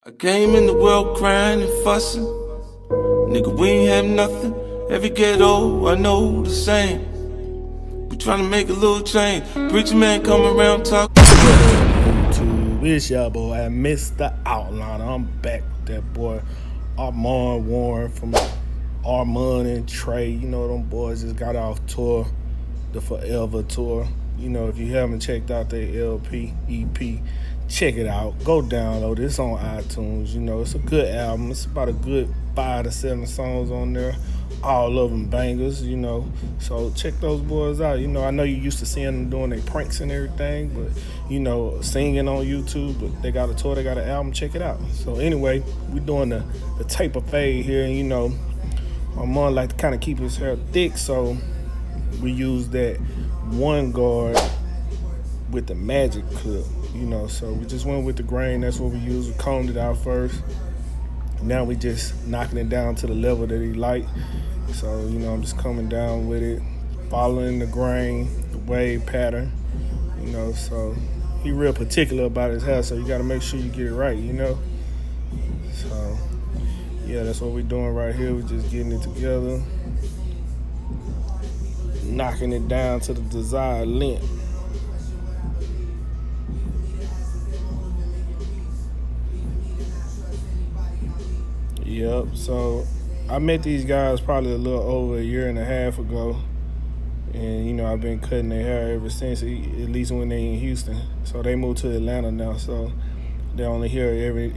I came in the world crying and fussing. Nigga, we ain't have nothing. Every ghetto, I know the same. We tryna make a little change. Preacher man come around talking. YouTube, it's your boy, Mr. Outliner. I'm back with that boy, Armon from Armon and Trey. You know, them boys just got off tour, the Forever Tour. You know, if you haven't checked out their LP, EP, check it out. Go download it. It's on iTunes. You know, it's a good album. It's about a good 5 to 7 songs on there. All of them bangers, you know. So check those boys out. You know, I know you used to seeing them doing their pranks and everything, but, you know, singing on YouTube. But they got a tour, they got an album. Check it out. So anyway, we doing the taper fade here. And, you know, my mom like to kind of keep his hair thick, so we use that one guard with the magic clip, you know. So we just went with the grain. That's what we used. We combed it out first. Now we just knocking it down to the level that he liked. So, you know, I'm just coming down with it, following the grain, the wave pattern, you know. So he real particular about his hair, so you got to make sure you get it right, you know. So yeah, that's what we're doing right here. We're just getting it together, knocking it down to the desired length. Yep, so I met these guys probably a little over a year and a half ago, and, you know, I've been cutting their hair ever since, at least when they in Houston. So they moved to Atlanta now, so they only here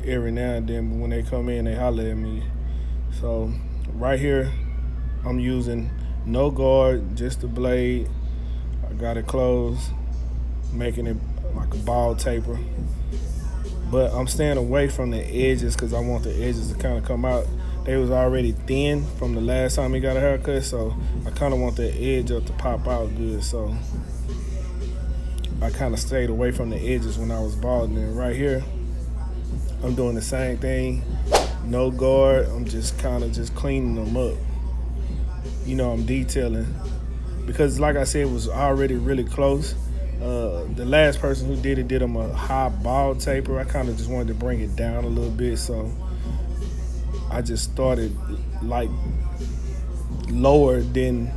every now and then, but when they come in, they holler at me. So right here, I'm using no guard, just the blade. I got it closed, making it like a ball taper. But I'm staying away from the edges because I want the edges to kind of come out. They was already thin from the last time he got a haircut, so I kind of want the edge up to pop out good. So I kind of stayed away from the edges when I was balding. And right here, I'm doing the same thing. No guard. I'm just kind of just cleaning them up. You know, I'm detailing because, like I said, it was already really close. The last person who did him a high bald taper. I kind of just wanted to bring it down a little bit, so I just started like lower than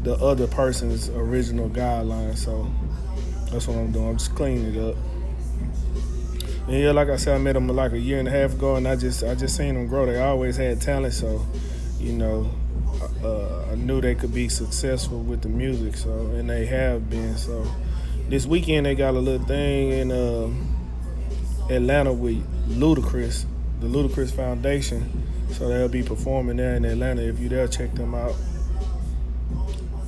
the other person's original guideline. So that's what I'm doing. I'm just cleaning it up. And yeah, like I said, I met them like a year and a half ago, and I just seen them grow. They always had talent, so, you know, I knew they could be successful with the music. So, and they have been. So this weekend they got a little thing in Atlanta with Ludacris, the Ludacris Foundation. So they'll be performing there in Atlanta. If you're there, check them out.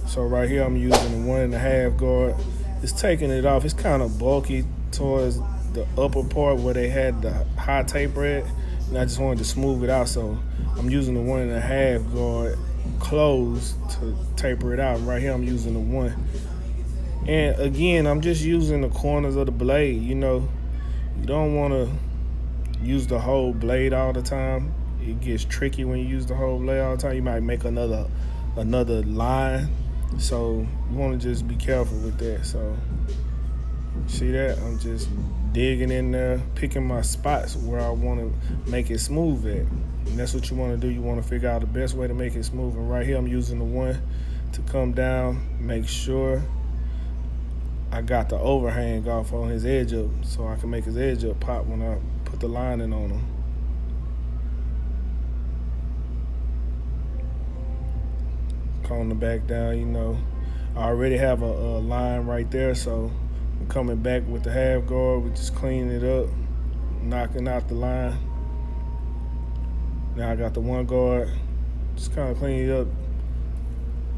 So right here I'm using the 1.5 guard. It's taking it off. It's kind of bulky towards the upper part where they had the high taper at, and I just wanted to smooth it out. So I'm using the 1.5 guard closed to taper it out. And right here I'm using the 1. And again, I'm just using the corners of the blade. You know, you don't want to use the whole blade all the time. It gets tricky when you use the whole blade all the time. You might make another line. So you want to just be careful with that. So see that? I'm just digging in there, picking my spots where I want to make it smooth at. And that's what you want to do. You want to figure out the best way to make it smooth. And right here I'm using the 1 to come down, make sure I got the overhang off on his edge up, so I can make his edge up pop when I put the lining on him. Comb the back down, you know. I already have a line right there, so I'm coming back with the half guard. We just cleaning it up, knocking out the line. Now I got the 1 guard, just kind of clean it up.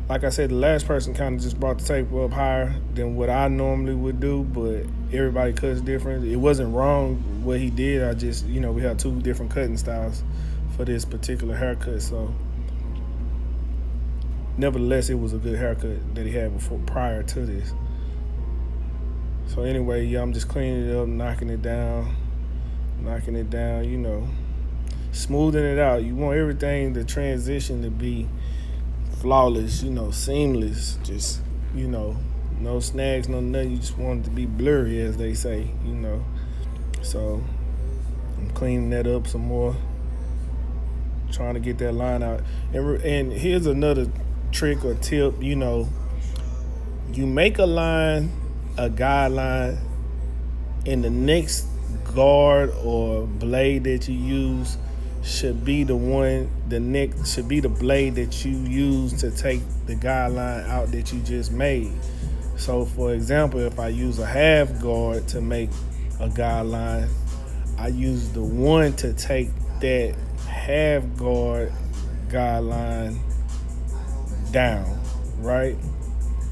Like I said, the last person kind of just brought the taper up higher than what I normally would do, but everybody cuts different. It wasn't wrong what he did. I just, you know, we have 2 different cutting styles for this particular haircut. So nevertheless, it was a good haircut that he had prior to this. So anyway, yeah, I'm just cleaning it up, knocking it down, you know, smoothing it out. You want everything, the transition to be flawless, you know, seamless, just, you know, no snags, no nothing. You just want it to be blurry, as they say, you know. So I'm cleaning that up some more, trying to get that line out. And here's another trick or tip, you know, you make a line, a guideline, and the next guard or blade that you use should be the blade that you use to take the guideline out that you just made. So for example, if I use a half guard to make a guideline, I use the one to take that half guard guideline down, right?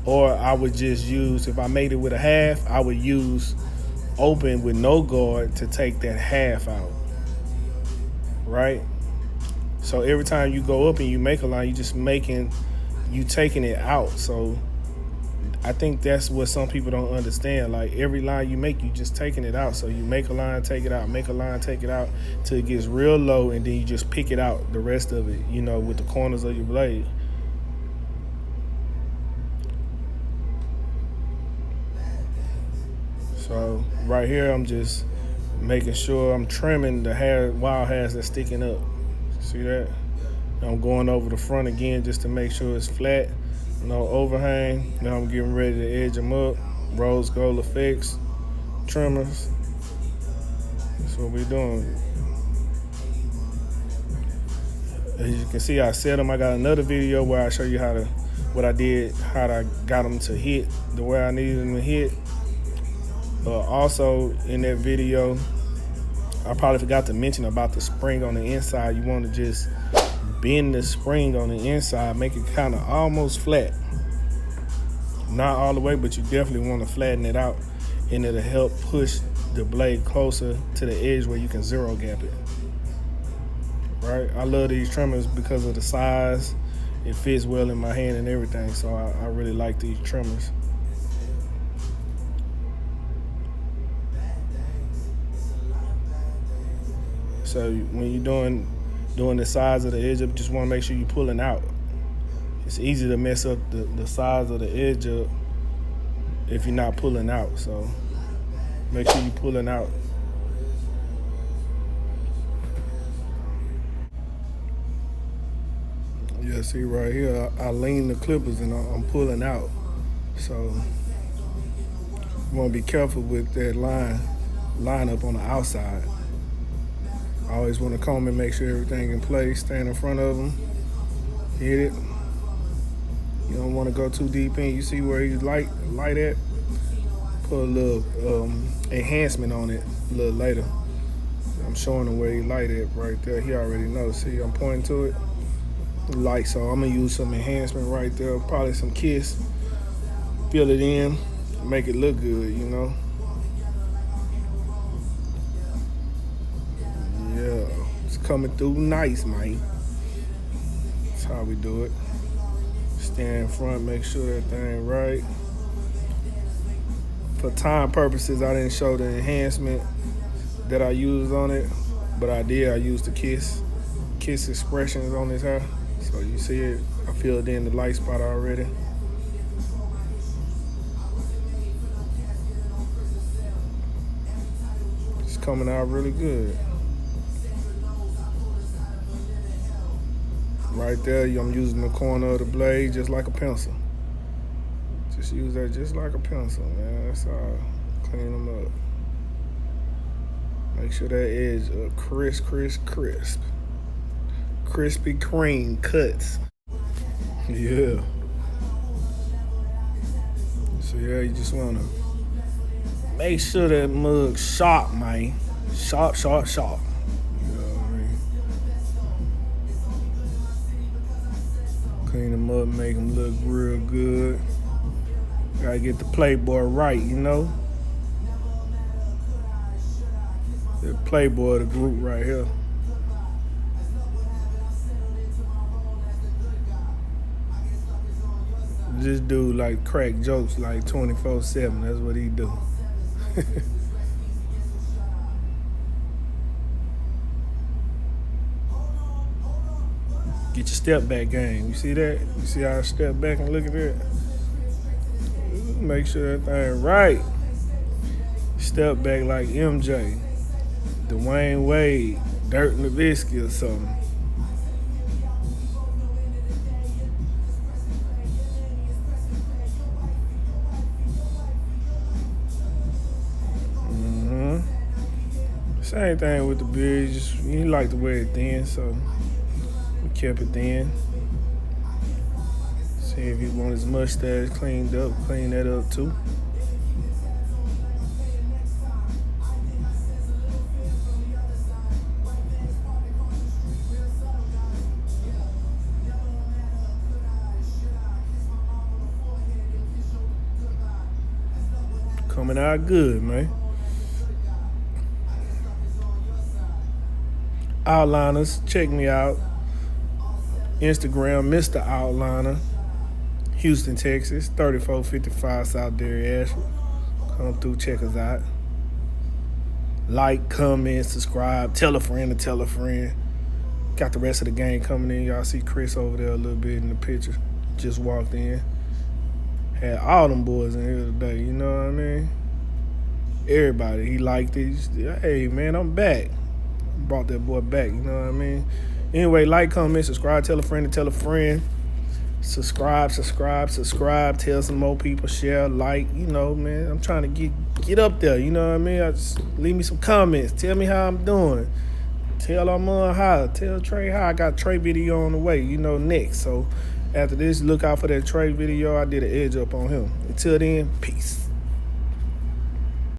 Or I would just use, if I made it with a half, I would use open with no guard to take that half out, right? So every time you go up and you make a line, you taking it out. So I think that's what some people don't understand. Like every line you make, you just taking it out. So you make a line, take it out, make a line, take it out till it gets real low, and then you just pick it out, the rest of it, you know, with the corners of your blade. So right here, I'm just making sure I'm trimming the wild hairs that's sticking up. See that? I'm going over the front again just to make sure it's flat, no overhang. Now I'm getting ready to edge them up. Rose gold effects, trimmers. That's what we're doing. As you can see, I set them. I got another video where I show you what I did, how I got them to hit the way I needed them to hit. Also in that video, I probably forgot to mention about the spring on the inside. You want to just bend the spring on the inside, make it kind of almost flat. Not all the way, but you definitely want to flatten it out, and it'll help push the blade closer to the edge where you can zero gap it. Right? I love these trimmers because of the size. It fits well in my hand and everything, so I really like these trimmers. So when you're doing the size of the edge up, just want to make sure you're pulling out. It's easy to mess up the size of the edge up if you're not pulling out. So make sure you're pulling out. Yeah, see right here, I lean the clippers and I'm pulling out. So you want to be careful with that line up on the outside. I always want to comb and make sure everything in place, stand in front of them, hit it. You don't want to go too deep in. You see where he's light at? Put a little enhancement on it a little later. I'm showing him where he light at right there. He already knows. See, I'm pointing to it. Light, so I'm gonna use some enhancement right there, probably some Kiss. Fill it in, make it look good, you know. It's coming through nice, man. That's how we do it. Stand in front, make sure that thing right. For time purposes, I didn't show the enhancement that I used on it, but I did. I used the Kiss expressions on this hair. So you see it, I filled in the light spot already. It's coming out really good. Right there, I'm using the corner of the blade just like a pencil. Just use that just like a pencil, man. That's how I clean them up. Make sure that edge crisp. Krispy Kreme cuts. Yeah. So yeah, you just wanna make sure that mug's sharp, man. Sharp. You know what I mean? Clean them up, make them look real good. Gotta get the Playboy right, you know? The Playboy of the group right here. This dude like crack jokes like 24/7. That's what he do. Get your step back game. You see that? You see how I step back and look at that? Make sure that thing right. Step back like MJ. Dwayne Wade, Dirk Nowitzki or something. Same thing with the beard. Just he like to wear it thin, so we kept it thin. See if he want his mustache cleaned up, clean that up too. Coming out good, man. Outliners, check me out. Instagram, Mr. Outliner. Houston, Texas, 3455 South Dairy Ashford. Come through, check us out. Like, comment, subscribe, tell a friend to tell a friend. Got the rest of the gang coming in. Y'all see Chris over there a little bit in the picture. Just walked in. Had all them boys in here today, you know what I mean? Everybody, he liked it. Hey, man, I'm back. Brought that boy back, you know what I mean? Anyway, like, comment, subscribe, tell a friend to tell a friend. Subscribe, tell some more people, share, like, you know, man. I'm trying to get up there, you know what I mean? Just leave me some comments. Tell me how I'm doing. Tell Armon how. Tell Trey how. I got Trey video on the way, you know, next. So after this, look out for that Trey video. I did an edge up on him. Until then, peace.